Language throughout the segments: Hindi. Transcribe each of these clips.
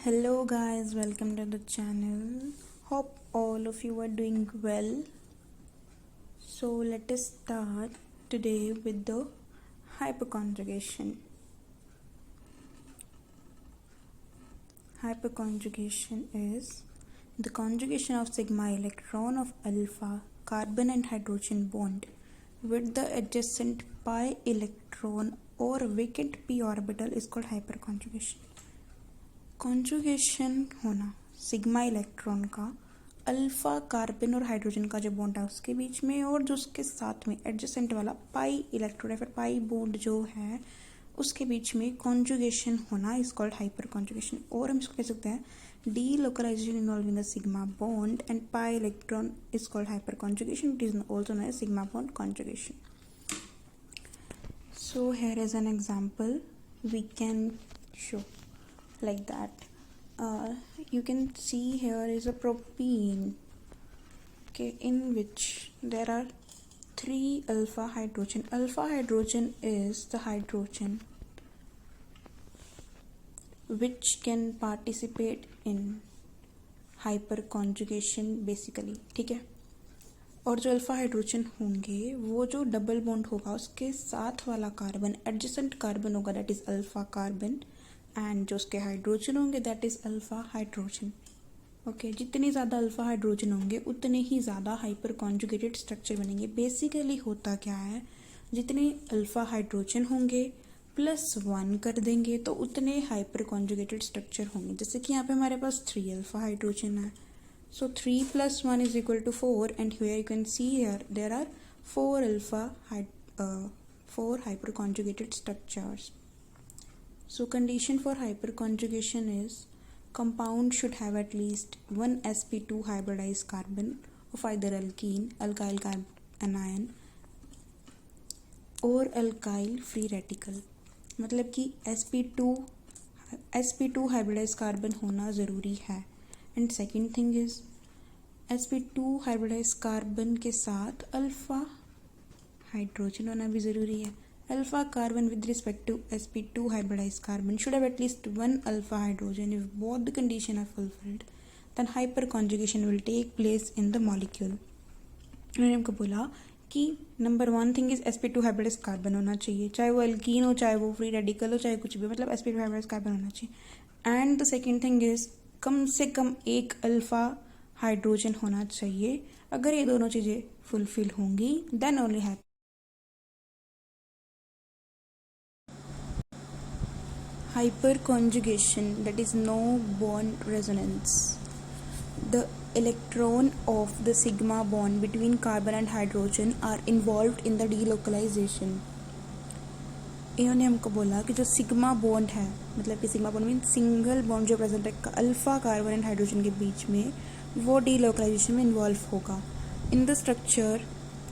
Hello guys, welcome to the channel. Hope all of you are doing well. So let us start today with the hyperconjugation. Hyperconjugation is the conjugation of sigma electron of alpha carbon and hydrogen bond with the adjacent pi electron or vacant p orbital is called hyperconjugation. Conjugation होना सिग्मा इलेक्ट्रॉन का अल्फा कार्बन और हाइड्रोजन का जो बॉन्ड है उसके बीच में और जो उसके साथ में एडजेसेंट वाला पाई इलेक्ट्रॉन या फिर पाई बॉन्ड जो है उसके बीच में कॉन्जुगेशन होना इज कॉल्ड हाइपर कॉन्जुगेशन. और हम इसको कह सकते हैं delocalization involving a sigma bond and pi electron is called hyperconjugation. It is also known as sigma bond conjugation. So here is an example we can show like that. You can see here is a propene, okay, in which there are 3 alpha hydrogen. Alpha hydrogen is the hydrogen which can participate in hyperconjugation basically. ठीक है. और जो अल्फा हाइड्रोजन होंगे वो जो डबल बॉन्ड होगा उसके साथ वाला कार्बन एडजेसेंट कार्बन होगा that is alpha carbon and जो उसके हाइड्रोजन होंगे that is alpha hydrogen. Okay, जितने ज़्यादा अल्फा हाइड्रोजन होंगे उतने ही ज़्यादा हाइपर कॉन्जुगेटेड स्ट्रक्चर बनेंगे. बेसिकली होता क्या है, जितने अल्फा हाइड्रोजन होंगे +1 कर देंगे तो उतने हाइपर कॉन्जुगेटेड स्ट्रक्चर होंगे. जैसे कि यहाँ पे हमारे पास 3 अल्फा हाइड्रोजन है, so 3 + 1 is equal to 4 and here you can see here there are 4 hyperconjugated structures. So condition for hyperconjugation is compound should have at least one sp2 hybridized carbon of either alkene, alkyl anion or alkyl free radical. मतलब कि sp2 hybridized carbon होना ज़रूरी है. And second thing is sp2 hybridized carbon के साथ अल्फा हाइड्रोजन होना भी ज़रूरी है. Alpha carbon with respect to sp2 hybridized carbon should have at least one alpha hydrogen. If both the conditions are fulfilled, then hyperconjugation will take place in the molecule. मैंने आपको बोला कि number 1 thing is sp2 hybridized carbon होना चाहिए, चाहे वो एल्कीन हो, चाहे वो फ्री रेडिकल हो, चाहे कुछ भी, मतलब sp2 hybridized carbon होना चाहिए. And the second thing is come से कम एक अल्फा हाइड्रोजन होना चाहिए. अगर ये दोनों चीज़ें फुलफिल होंगी then only happen. Hyperconjugation, that is no bond resonance. The electron of the sigma bond between carbon and hydrogen are involved in the delocalization. इन्होंने हमको बोला कि जो सिग्मा बॉन्ड है, मतलब कि sigma bond mean single bond जो प्रेजेंट है अल्फा कार्बन एंड हाइड्रोजन के बीच में, वो डीलोकलाइजेशन में इन्वॉल्व होगा. In the structure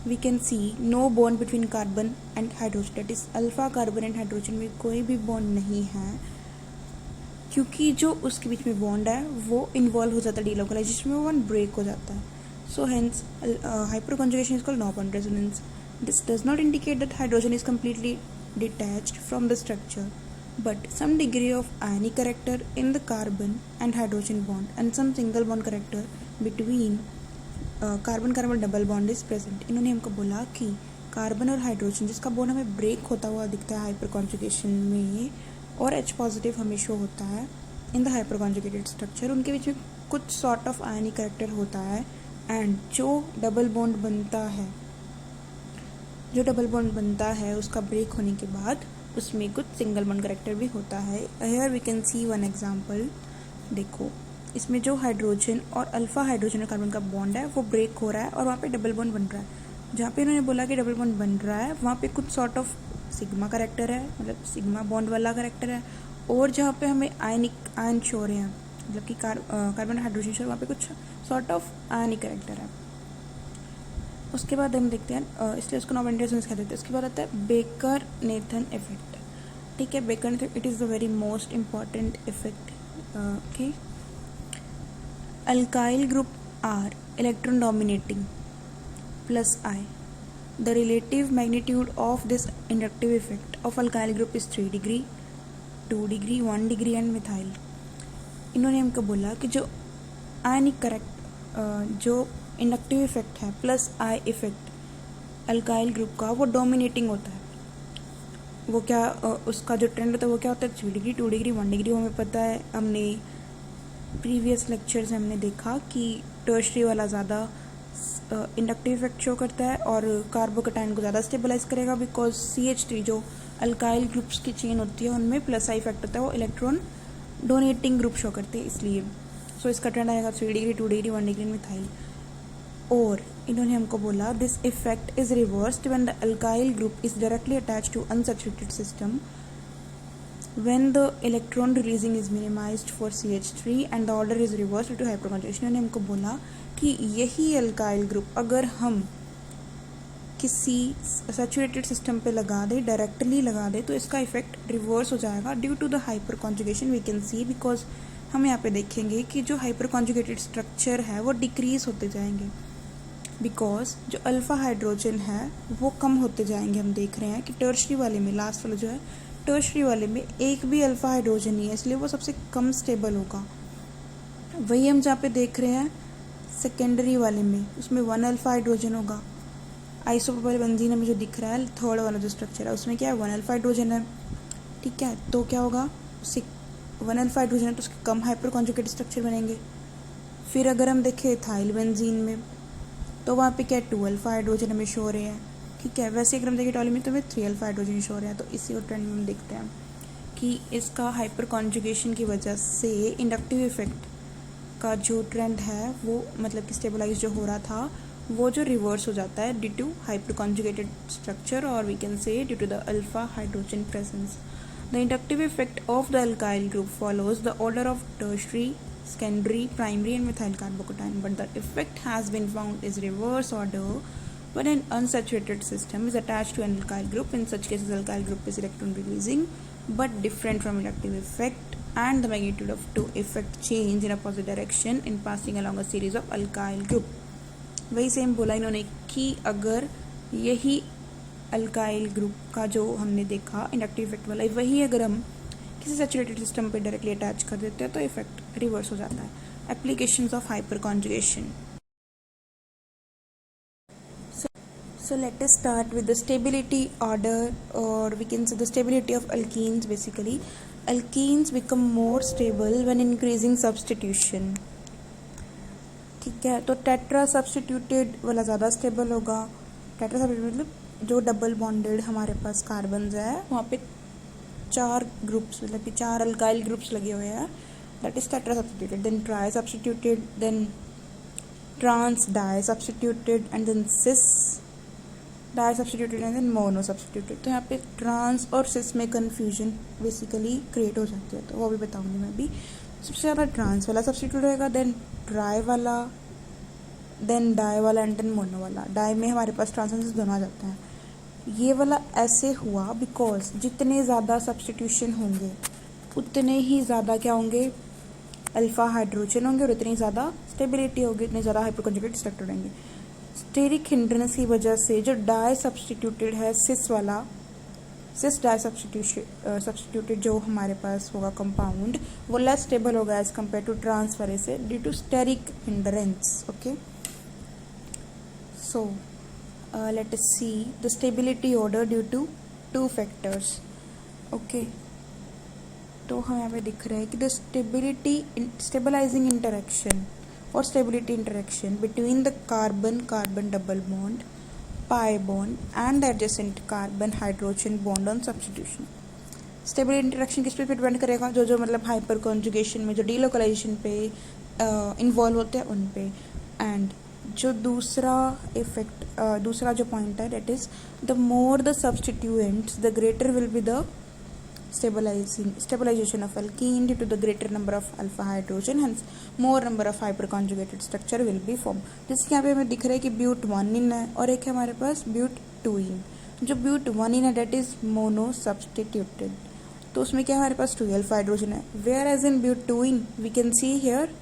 we can see no bond between carbon and hydrogen, that is alpha carbon and hydrogen में कोई भी बॉन्ड नहीं है, क्योंकि जो उसके बीच में बॉन्ड है वो इन्वॉल्व हो जाता है डीलोकलाइजेशन में, वो बॉन्ड ब्रेक हो जाता है. So hence hyperconjugation is called no bond resonance. This does not indicate that hydrogen is completely detached from the structure, but some degree of ionic character in the carbon and hydrogen bond and some single bond character between carbon carbon double bond is present. इन्होंने हमको बोला कि कार्बन और हाइड्रोजन जिसका बॉन्ड हमें ब्रेक होता हुआ दिखता है हाइपर कॉन्जुगेशन में, और H पॉजिटिव हमें शो होता है in the hyper conjugated structure, उनके बीच में कुछ सॉर्ट ऑफ आयनिक कैरेक्टर होता है. एंड जो डबल बॉन्ड बनता है उसका ब्रेक होने के बाद उसमें कुछ सिंगल बॉन्ड कैरेक्टर भी होता है. Here we can see one example. देखो, इसमें जो हाइड्रोजन और अल्फा हाइड्रोजन और कार्बन का बॉन्ड है वो ब्रेक हो रहा है और वहाँ पे डबल बॉन्ड बन रहा है. जहाँ पे इन्होंने बोला कि डबल बॉन्ड बन रहा है वहाँ पे कुछ सॉर्ट ऑफ सिग्मा करेक्टर है, मतलब सिग्मा बॉन्ड वाला करेक्टर है. और जहाँ पे हमें आयन शो हो रहे हैं, मतलब कि कार्बन हाइड्रोजन शो, वहाँ पे कुछ सॉर्ट ऑफ आयनिक करेक्टर है. उसके बाद हम देखते हैं, इसलिए उसको नॉन रेजोनेंस कहते हैं. उसके बाद आता है बेकर नेथन इफेक्ट. ठीक है, baker Nathan, it is the very most important effect. Okay, alkyl group are electron dominating +I. The relative magnitude of this inductive effect of alkyl group is 3 degree, 2 degree, 1 degree and methyl. इन्होंने हमको बोला कि जो आयनिक करेक्ट जो इंडक्टिव इफेक्ट है plus I effect alkyl group का वो डोमिनेटिंग होता है। वो क्या उसका जो ट्रेंड होता है वो क्या होता है 3 डिग्री 2 डिग्री 1 डिग्री। हमें पता है, हमने प्रीवियस लेक्चर से हमने देखा कि टर्शरी वाला ज़्यादा इंडक्टिव इफेक्ट शो करता है और कार्बोकटाइन को ज़्यादा स्टेबलाइज करेगा, बिकॉज CH3 जो अल्काइल ग्रुप्स की चेन होती है उनमें प्लस आई इफेक्ट होता है, वो इलेक्ट्रॉन डोनेटिंग ग्रुप शो करते हैं इसलिए। सो इसका ट्रेंड आएगा 3 डिग्री 2 डिग्री 1 डिग्री मिथाइल। और इन्होंने हमको बोला this effect is reversed when the alkyl group is directly attached to unsaturated system when the electron releasing is minimized for CH3 and the order is reversed due to hyperconjugation। इन्होंने हमको बोला कि यही अल्काइल ग्रुप अगर हम किसी सैचुरेटेड सिस्टम पे लगा दे, डायरेक्टली लगा दे, तो इसका इफेक्ट रिवर्स हो जाएगा due to the hyperconjugation we can see. Because हम यहाँ पे देखेंगे कि जो हाइपर कॉन्जुगेटेड स्ट्रक्चर है वो डिक्रीज होते जाएंगे, बिकॉज जो अल्फा हाइड्रोजन है वो कम होते जाएंगे। हम देख रहे हैं कि टर्शरी वाले में, लास्ट वाला जो है टर्शरी वाले में एक भी अल्फा हाइड्रोजन नहीं है, इसलिए वो सबसे कम स्टेबल होगा। वही हम जहाँ पे देख रहे हैं सेकेंडरी वाले में, उसमें 1 अल्फा हाइड्रोजन होगा। आइसोप्रोपाइल बेंजीन में जो दिख रहा है थर्ड वाला जो स्ट्रक्चर है उसमें क्या है 1 अल्फा हाइड्रोजन है, ठीक है। तो क्या होगा, 1 अल्फा हाइड्रोजन है तो उसके कम हाइपर कॉन्जुगेटेड स्ट्रक्चर बनेंगे। फिर अगर हम देखें इथाइल बेंजीन में तो वहाँ पे क्या 2 अल्फा हाइड्रोजन हमें शो हो रहे हैं, ठीक है। वैसे अगर हम देखें टॉली में तो हमें 3 अल्फा हाइड्रोजन शो हो रहा है। तो इसी और ट्रेंड में हम देखते हैं कि इसका हाइपर कॉन्जुगेशन की वजह से इंडक्टिव इफेक्ट का जो ट्रेंड है वो मतलब कि स्टेबलाइज जो हो रहा था वो जो रिवर्स हो जाता है due to hyper conjugated structure, और we can say due to the alpha hydrogen presence. The inductive effect of the alkyl group follows the order of tertiary, secondary, primary and methyl carbocation, but the effect has been found is reverse order when an unsaturated system is attached to an alkyl group. In such cases alkyl group is electron releasing but different from inductive effect, and the magnitude of two effect change in a positive direction in passing along a series of alkyl group। वही सेम बोला इन्होंने कि अगर यही अल्काइल ग्रुप का जो हमने देखा इंडक्टिव इफेक्ट वाला, वही अगर हम किसी सैचुरेटेड सिस्टम पे डायरेक्टली अटैच कर देते हैं तो इफेक्ट रिवर्स हो जाता है। Applications of hyper conjugation. So let us start with the stability order, or we can say the stability of alkenes. Basically, alkenes become more stable when increasing substitution, ठीक है। तो टेट्रा सब्सटीट्यूटेड वाला ज़्यादा स्टेबल होगा। टेट्रा सब्सटीट्यूटेड मतलब जो डबल बॉन्डेड हमारे पास कार्बन है वहाँ पे 4 ग्रुप्स मतलब कि 4 अल्काइल ग्रुप्स लगे हुए हैं, that is tetra substituted. Then tri substituted, then trans di substituted, and then cis di substituted, and then mono substituted. तो यहाँ पे ट्रांस और सिस में कन्फ्यूजन बेसिकली क्रिएट हो जाती है, तो वो भी बताऊंगी मैं भी। सबसे ज़्यादा ट्रांस वाला सब्सटीट्यूट होगा, देन ट्राई वाला, देन डाई वाला, एंड देन मोनो वाला। डाई में हमारे पास ट्रांस और सिस दोनों आ जाते हैं। ये वाला ऐसे हुआ बिकॉज जितने ज़्यादा सब्सटीट्यूशन होंगे उतने ही ज़्यादा क्या होंगे, अल्फा हाइड्रोजन होंगे, और उतनी ज़्यादा स्टेबिलिटी होगी, उतने ज़्यादा हाइपर कॉन्जुगेटेड स्ट्रक्चर होंगे। स्टेरिक हिंड्रेंस की वजह से जो डाई सब्सटीट्यूटेड है सिस वाला, सिस डाई सब्सटीट्यूटेड जो हमारे पास होगा कंपाउंड, वो लेस स्टेबल होगा एज कम्पेयर टू ट्रांस वाले से due to steric hindrance. Okay, so let us see the stability order due to 2 factors। okay, तो हम यहाँ पे दिख रहा है कि the stabilizing interaction or stability interaction between the carbon double bond, pi bond and the adjacent carbon hydrogen bond on substitution। Stability interaction किस पे डिपेंड करेगा, जो जो मतलब हाइपर कॉन्जुगेशन में जो डीलोकलाइजेशन पे इन्वॉल्व होते हैं उन पे। एंड जो दूसरा इफेक्ट दूसरा जो पॉइंट है that is the more the substituents the greater will be the stabilization of alkene due to the greater number of alpha hydrogen, hence more number of hyper conjugated structure will be formed। जैसे कि यहाँ पे हमें दिख रहा है कि ब्यूट 1 है और एक है हमारे पास ब्यूट 2। जो ब्यूट 1 है दैट इज मोनो सब्सटीट्यूटेड, तो उसमें क्या हमारे पास 2 अल्फा हाइड्रोजन है। Where as in but 2 we can see here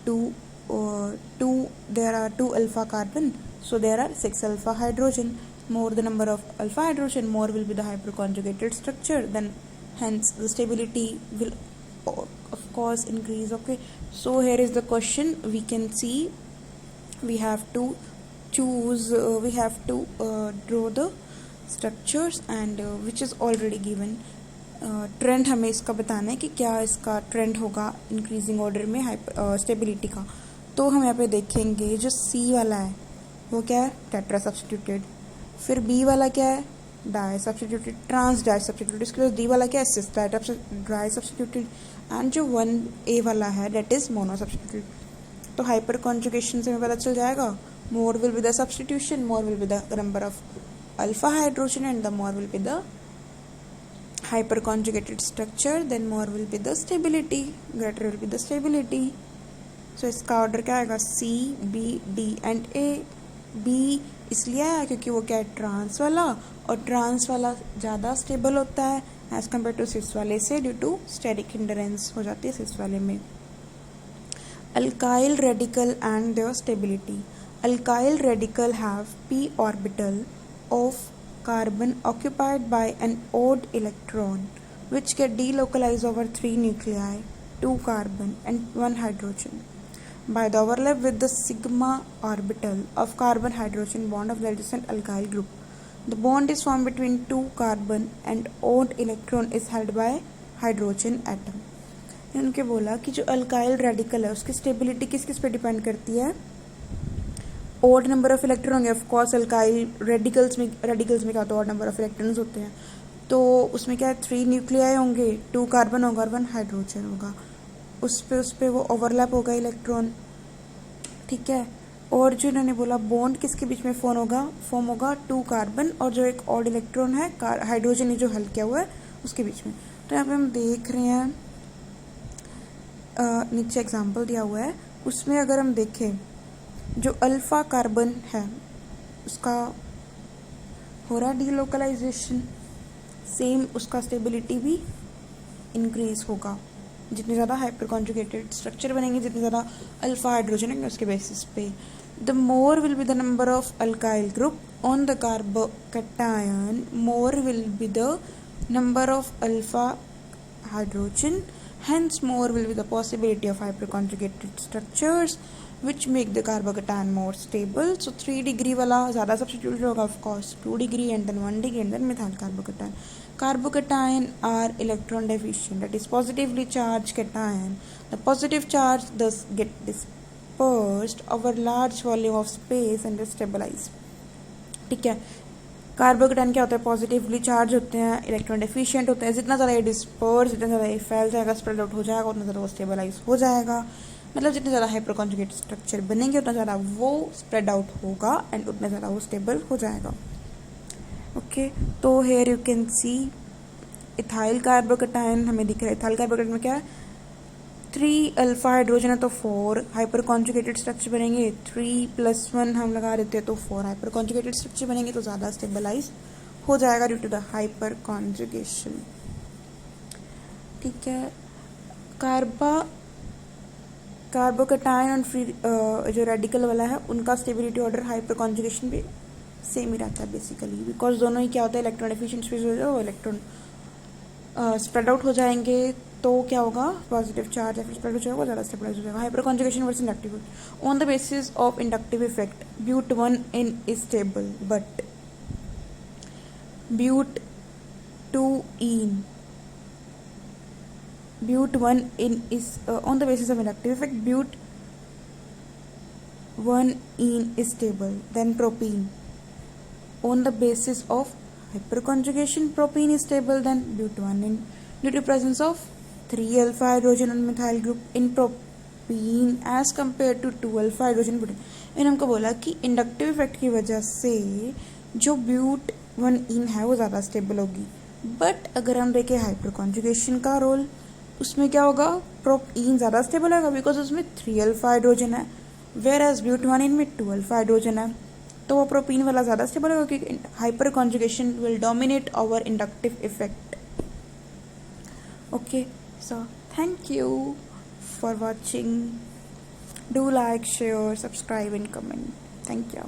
2 there are 2 alpha carbon, so there are 6 alpha hydrogen। More the number of alpha hydrogen, more will be the hyperconjugated structure, then hence the stability will of course increase. Okay, so here is the question. We can see we have to choose, we have to draw the structures and which is already given. Trend हमें इसका बताना है कि क्या इसका ट्रेंड होगा इंक्रीजिंग ऑर्डर में स्टेबिलिटी का. तो हम यहाँ पे देखेंगे जो सी वाला है वो क्या है, टेट्रा सब्स्टिट्यूटेड. फिर बी वाला क्या है, di substituted, trans di substituted. इसके बाद डी वाला क्या है, सिस डाई सब्स्टिट्यूटेड. एंड जो 1A वाला है डेट इज मोनो सब्स्टिट्यूटेड. तो हाइपर कॉन्जुगेशन से हमें पता चल जाएगा, more will be the substitution, more will be the number of alpha hydrogen and the more will be the hyper conjugated structure, then more will be the stability, greater will be the stability. So इसका ऑर्डर क्या आएगा, C, B, D and A. B इसलिए आया क्योंकि वो क्या है, ट्रांस वाला, और ट्रांस वाला ज़्यादा स्टेबल होता है एज कम्पेयर टू सिस वाले से, ड्यू टू स्टेरिक हिंडरेंस हो जाती है सिस वाले में. Alkyl radical and there stability. Alkyl radical have p orbital of carbon occupied by an odd electron which get delocalized over 3 nuclei, 2 carbon and 1 hydrogen by the overlap with the sigma orbital of carbon hydrogen bond of the adjacent alkyl group. The bond is formed between 2 carbon and odd electron is held by hydrogen atom. इनके बोला कि जो अल्काइल रेडिकल है उसकी स्टेबिलिटी किस किस पे डिपेंड करती है, ओड नंबर ऑफ इलेक्ट्रॉन होंगे. ऑफ कोर्स अल्काइल रेडिकल्स में क्या होता है, ओड नंबर ऑफ इलेक्ट्रॉन्स होते हैं. तो उसमें क्या है, 3 न्यूक्लियाई होंगे, 2 कार्बन होगा और 1 हाइड्रोजन होगा. उस पे वो ओवरलैप होगा इलेक्ट्रॉन. ठीक है. और जो इन्होंने बोला बॉन्ड किसके बीच में फॉर्म होगा 2 कार्बन और जो एक ऑड इलेक्ट्रॉन है हाइड्रोजन जो हल किया हुआ है उसके बीच में. तो यहाँ पे हम देख रहे हैं नीचे एग्जाम्पल दिया हुआ है, उसमें अगर हम देखें जो अल्फा कार्बन है उसका हो रहा है डीलोकलाइजेशन, सेम उसका स्टेबिलिटी भी इंक्रीज होगा. जितने ज़्यादा हाइपर कॉन्जुगेटेड स्ट्रक्चर बनेंगे, जितने ज़्यादा अल्फा हाइड्रोजन होंगे उसके बेसिस पे. The more will be the number of alkyl group on the carbocation, more will be the number of alpha hydrogen, hence more will be the possibility of hyperconjugated structures which make the carbocation more stable. So 3 degree वाला ज़्यादा substituted होगा of course, 2 degree and then 1 degree and then methyl carbocation. Carbocation are electron deficient, that is positively charged cation. The positive charge thus get dispersed over large volume of space and is stabilized. ठीक है. कार्बोकेटाइन क्या होता है, पॉजिटिवली चार्ज होते हैं, इलेक्ट्रॉन डेफिशिएंट होते हैं. जितना ज़्यादा ये डिस्पर्स, जितना ज़्यादा ये फैल जाएगा, स्प्रेड आउट हो जाएगा, उतना ज़्यादा वो स्टेबलाइज हो जाएगा. मतलब जितने ज़्यादा हाइपर कॉन्जुगेटेड स्ट्रक्चर बनेंगे उतना ज़्यादा वो स्प्रेड आउट होगा एंड उतना ज़्यादा वो स्टेबल हो जाएगा. ओके. तो here you can see ethyl carbocation हमें दिख रहा है. इथाइल कार्बोकेटाइन में क्या है, 3 अल्फा हाइड्रोजन है तो 4 हाइपर कॉन्जुगेटेड स्ट्रक्चर बनेंगे. 3 + 1 हम लगा देते हैं तो 4 हाइपर कॉन्जुगेटेड स्ट्रक्चर बनेंगे, तो ज़्यादा स्टेबलाइज हो जाएगा due to the hyperconjugation. ठीक है. कार्बोकेटाइन और फ्री जो रेडिकल वाला है उनका स्टेबिलिटी ऑर्डर हाइपर कॉन्जुगेशन भी सेम ही रहता है बेसिकली, बिकॉज दोनों ही क्या होता है, इलेक्ट्रॉन एफिशिएंट स्पेस हो जाएगा, इलेक्ट्रॉन स्प्रेड आउट हो जाएंगे तो क्या होगा, पॉजिटिव चार्ज या फिर स्प्रेड हो जाएगा, ज़्यादा स्टेबलाइज हो जाएगा. Hyperconjugation versus inductive. On the basis of inductive effect but 1 is stable but but 1 is on the basis of inductive effect but 1 is stable. Then propene on the basis of hyperconjugation propene is stable. Then but 1 due to presence of 3 alpha hydrogen on methyl group in propene as compared to 2 alpha hydrogen butane. इन हमको बोला कि इंडक्टिव इफेक्ट की वजह से जो ब्यूट 1 है वो ज़्यादा स्टेबल होगी. बट अगर हम देखें हाइपर कॉन्जुगेशन का रोल, उसमें क्या होगा, प्रोपीन ज़्यादा स्टेबल होगा बिकॉज उसमें 3 अल्फा हाइड्रोजन है, वेयर एज ब्यूट 1 में 2 अल्फा हाइड्रोजन है, तो वो प्रोपीन वाला ज़्यादा स्टेबल होगा क्योंकि hyper conjugation will dominate over inductive effect. Okay, so thank you for watching. Do like, share, subscribe and comment. Thank you.